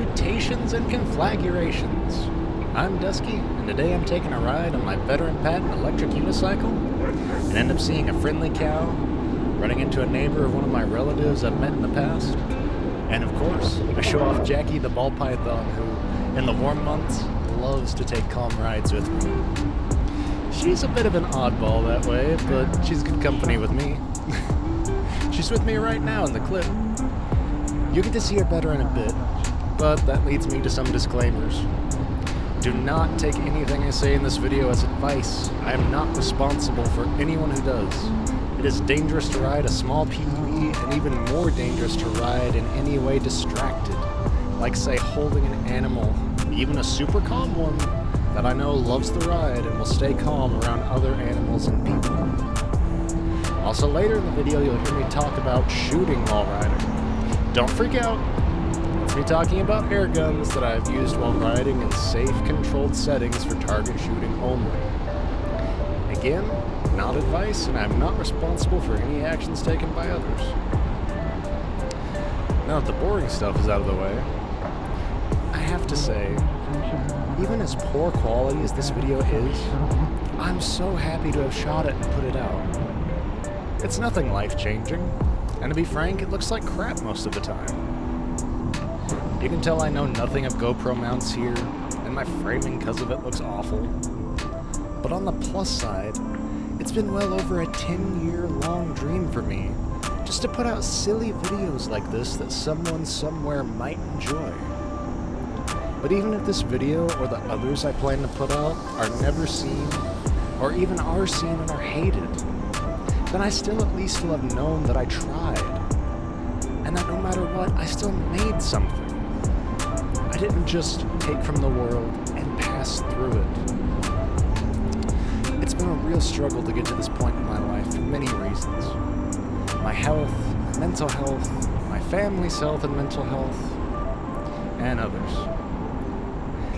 Salutations and conflagrations. I'm Dusky, and today I'm taking a ride on my veteran patent electric unicycle and end up seeing a friendly cow, running into a neighbor of one of my relatives I've met in the past, and of course, I show off Jackie the ball python who, in the warm months, loves to take calm rides with me. She's a bit of an oddball that way, but she's good company with me. She's with me right now in the clip. You'll get to see her better in a bit, but that leads me to some disclaimers. Do not take anything I say in this video as advice. I am not responsible for anyone who does. It is dangerous to ride a small PUV, and even more dangerous to ride in any way distracted, like say holding an animal, even a super calm one, that I know loves the ride and will stay calm around other animals and people. Also later in the video you'll hear me talk about shooting while riding. Don't freak out. It's me talking about air guns that I've used while riding in safe, controlled settings for target shooting only. Again, not advice, and I'm not responsible for any actions taken by others. Now that the boring stuff is out of the way, I have to say, even as poor quality as this video is, I'm so happy to have shot it and put it out. It's nothing life-changing, and to be frank, it looks like crap most of the time. You can tell I know nothing of GoPro mounts here, and my framing because of it looks awful. But on the plus side, it's been well over a 10-year-long dream for me, just to put out silly videos like this that someone somewhere might enjoy. But even if this video or the others I plan to put out are never seen, or even are seen and are hated, then I still at least will have known that I tried, and that no matter what, I still made something. I didn't just take from the world and pass through it. It's been a real struggle to get to this point in my life for many reasons. My health, mental health, my family's health and mental health, and others.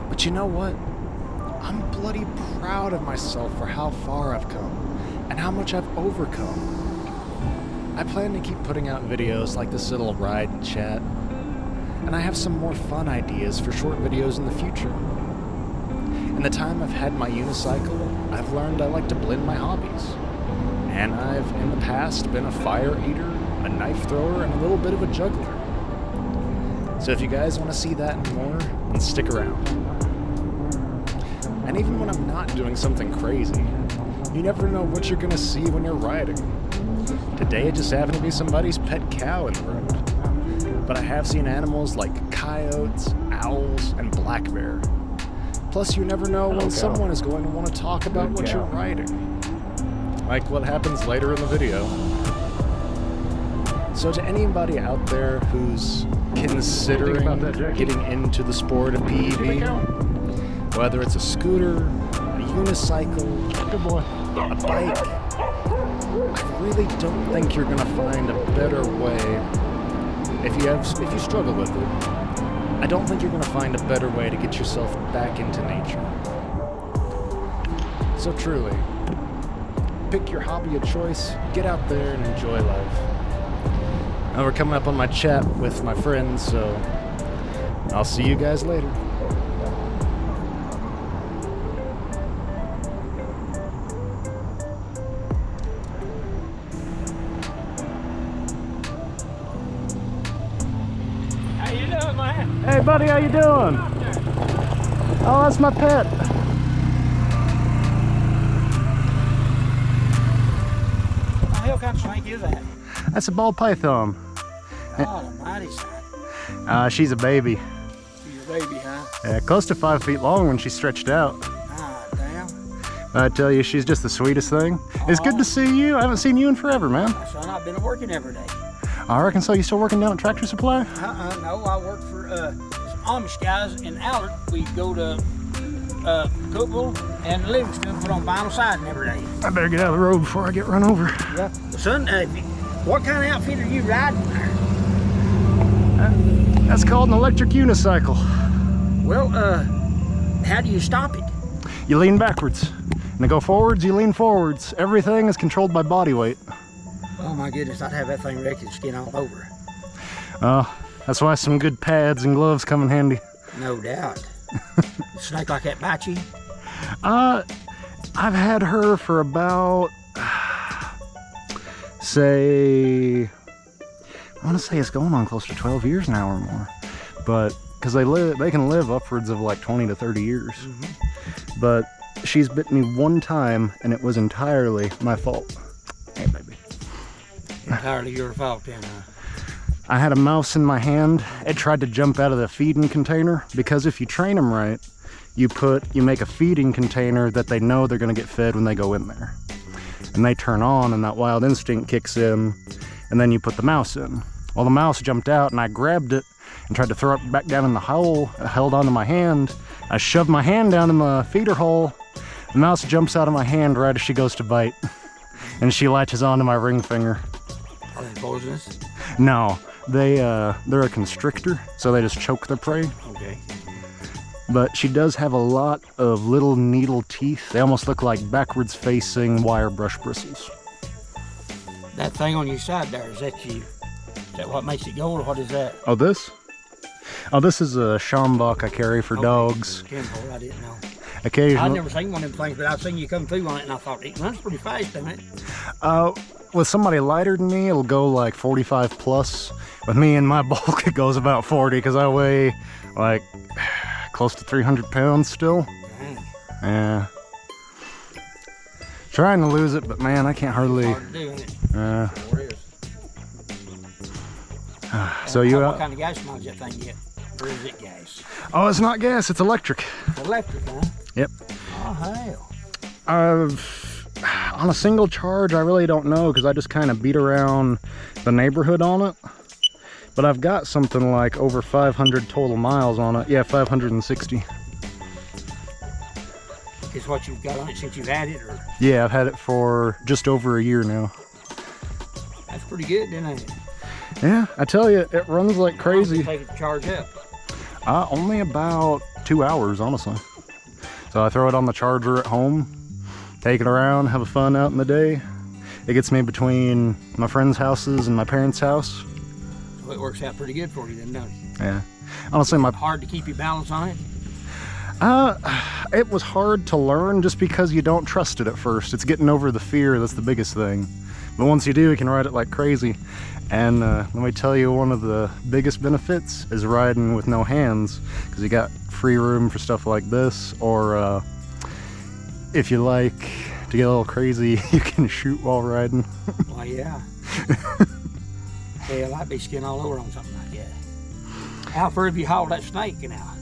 But you know what? I'm bloody proud of myself for how far I've come and how much I've overcome. I plan to keep putting out videos like this little ride and chat, and I have some more fun ideas for short videos in the future. In the time I've had my unicycle, I've learned I like to blend my hobbies. And I've, in the past, been a fire eater, a knife thrower, and a little bit of a juggler. So if you guys want to see that and more, then stick around. And even when I'm not doing something crazy, you never know what you're gonna see when you're riding. Today it just happened to be somebody's pet cow in the road. But I have seen animals like coyotes, owls, and black bear. Plus you never know when someone is going to want to talk about what you're riding. Like what happens later in the video. So to anybody out there who's considering getting into the sport of PEV, whether it's a scooter, a unicycle, a bike, I really don't think you're gonna find a better way. If you struggle with it, I don't think you're gonna find a better way to get yourself back into nature. So truly, pick your hobby of choice, get out there and enjoy life. Now we're coming up on my chat with my friends, so I'll see you guys later. How you doing, man? Hey buddy, how you doing? Oh, that's my pet. What the hell kind of snake is that? That's a ball python. God almighty, son. She's a baby. She's a baby, huh? Close to 5 feet long when she's stretched out. Ah, damn. I tell you, she's just the sweetest thing. It's good to see you. I haven't seen you in forever, man. Son, I've been working every day. I reckon so. You still working down at Tractor Supply? No, I work for some Amish guys in Allard. We go to Cookville and Livingston, put on vinyl siding every day. I better get out of the road before I get run over. Yeah. Son, what kind of outfit are you riding there? That's called an electric unicycle. Well, how do you stop it? You lean backwards. And to go forwards, you lean forwards. Everything is controlled by body weight. Oh my goodness, I'd have that thing wrecked and skin all over. That's why some good pads and gloves come in handy. No doubt. Snake like that bite you? I've had her for about, say, I want to say it's going on close to 12 years now or more. But, because they can live upwards of like 20 to 30 years. But she's bit me one time, and it was entirely my fault. Hey, baby. Entirely your fault then, huh? I had a mouse in my hand. It tried to jump out of the feeding container, because if you train them right, you make a feeding container that they know they're going to get fed when they go in there. And they turn on, and that wild instinct kicks in, and then you put the mouse in. Well, the mouse jumped out, and I grabbed it and tried to throw it back down in the hole. I held onto my hand. I shoved my hand down in the feeder hole. The mouse jumps out of my hand right as she goes to bite, and she latches onto my ring finger. Are they poisonous? No, they're a constrictor, so they just choke their prey. Okay. But she does have a lot of little needle teeth. They almost look like backwards facing wire brush bristles. That thing on your side there, is that what makes it go, or what is that? Oh, this? Oh, this is a Schambach I carry for dogs. Kenmore, I didn't know. Occasionally. I've never seen one of them things, but I've seen you come through on it, and I thought, it runs pretty fast, doesn't it? With somebody lighter than me, it'll go like 45 plus. With me and my bulk, it goes about 40, because I weigh like close to 300 pounds still. Dang. Yeah. Trying to lose it, but man, I can't hardly. Hard to do, isn't it? Sure is. So you what kind of gas mileage that thing get? Or is it gas? Oh, it's not gas, it's electric. It's electric, huh? Yep. Oh, hell. On a single charge, I really don't know, because I just kind of beat around the neighborhood on it. But I've got something like over 500 total miles on it. Yeah, 560. Is what you've got on it since you've had it, or? Yeah, I've had it for just over a year now. That's pretty good, isn't it? Yeah, I tell you, it runs like crazy. Take it to charge up. Only about 2 hours, honestly. So I throw it on the charger at home, take it around, have a fun out in the day. It gets me between my friends' houses and my parents' house. So it works out pretty good for you then, don't it? Yeah. Honestly, hard to keep your balance on it? It was hard to learn just because you don't trust it at first. It's getting over the fear, that's the biggest thing. But once you do, you can ride it like crazy. And let me tell you, one of the biggest benefits is riding with no hands, because you got free room for stuff like this, or if you like to get a little crazy, you can shoot while riding. Well, yeah. Hell, I'd be skin all over on something like that. How far have you hauled that snake now?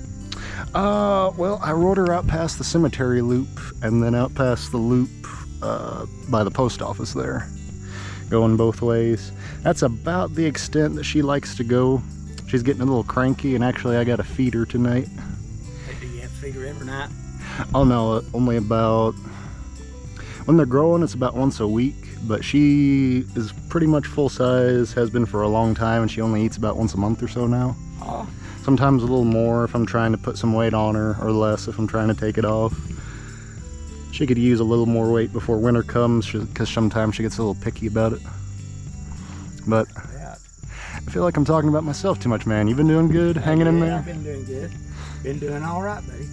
Well, I rode her out past the cemetery loop, and then out past the loop by the post office there, going both ways. That's about the extent that she likes to go. She's getting a little cranky, and actually I got to feed her tonight. Do you have to feed her every night? Oh no, only about, when they're growing, it's about once a week, but she is pretty much full size, has been for a long time, and she only eats about once a month or so now. Oh. Sometimes a little more if I'm trying to put some weight on her, or less if I'm trying to take it off. She could use a little more weight before winter comes, because sometimes she gets a little picky about it. But Yeah. I feel like I'm talking about myself too much, man. You been doing good, hanging in there? I've been doing good. Been doing all right, buddy.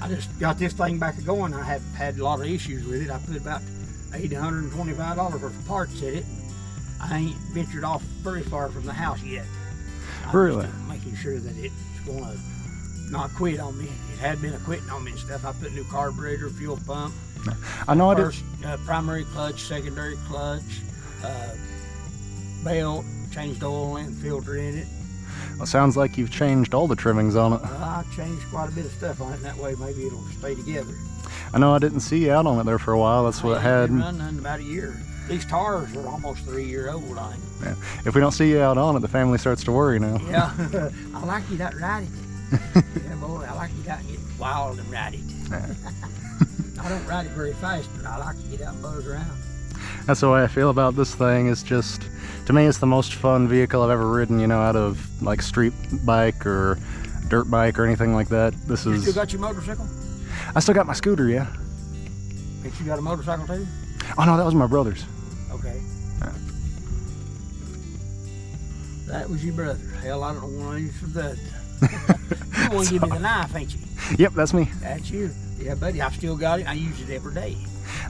I just got this thing back going. I have had a lot of issues with it. I put about $825 worth of parts in it. I ain't ventured off very far from the house yet. I'm Really? just making sure that it's going to not quit on me. It had been quitting on me and stuff. I put new carburetor, fuel pump. I know First, primary clutch, secondary clutch, belt, changed oil and filter in it. It sounds like you've changed all the trimmings on it. Well, I changed quite a bit of stuff on it, and that way maybe it'll stay together. I know I didn't see you out on it there for a while. That's what it had. Been running about a year. These tires are almost 3-year-old on it. Yeah. If we don't see you out on it, the family starts to worry now. Yeah, I like you that ride it. Yeah, boy, I like you that get wild and ride it. Yeah. I don't ride it very fast, but I like to get out and buzz around. That's the way I feel about this thing. It's just, to me, it's the most fun vehicle I've ever ridden, you know, out of like street bike or dirt bike or anything like that. This You is. still got your motorcycle? I still got my scooter, yeah. Think you got a motorcycle too? Oh no, that was my brother's. Okay. Yeah. That was your brother. Hell, I don't want to use for that. You want to give me the knife, ain't you? Yep, that's me. That's you. Yeah, buddy, I've still got it. I use it every day.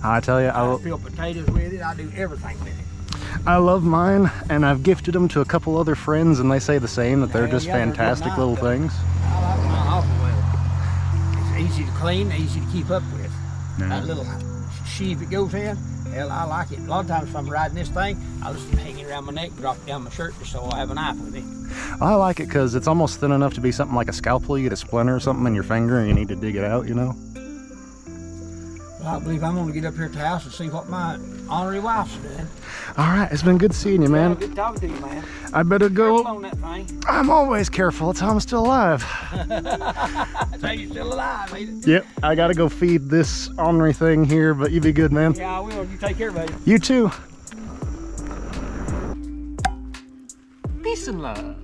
I tell you, I peel potatoes with it. I do everything with it. I love mine, and I've gifted them to a couple other friends, and they say the same, that they're Hell just yeah, they're good fantastic knife, little though. things. I like mine awful well. It's easy to clean, easy to keep up with. Yeah. That little sheath it goes in, hell, I like it. A lot of times if I'm riding this thing, I'll just hang it around my neck, drop it down my shirt just so I'll have a knife with it. I like it because it's almost thin enough to be something like a scalpel. You get a splinter or something in your finger and you need to dig it out, you know? Well, I believe I'm going to get up here at the house and see what my honorary wife's doing. All right, it's been good seeing you, man. Yeah, good talking to you, man. I better Careful go. on that thing. I'm always careful. That's how I'm still alive. That's how you're still alive, ain't it? Yep, I gotta go feed this ornery thing here, but you be good, man. Yeah, I will. You take care, buddy. You too. Peace and love.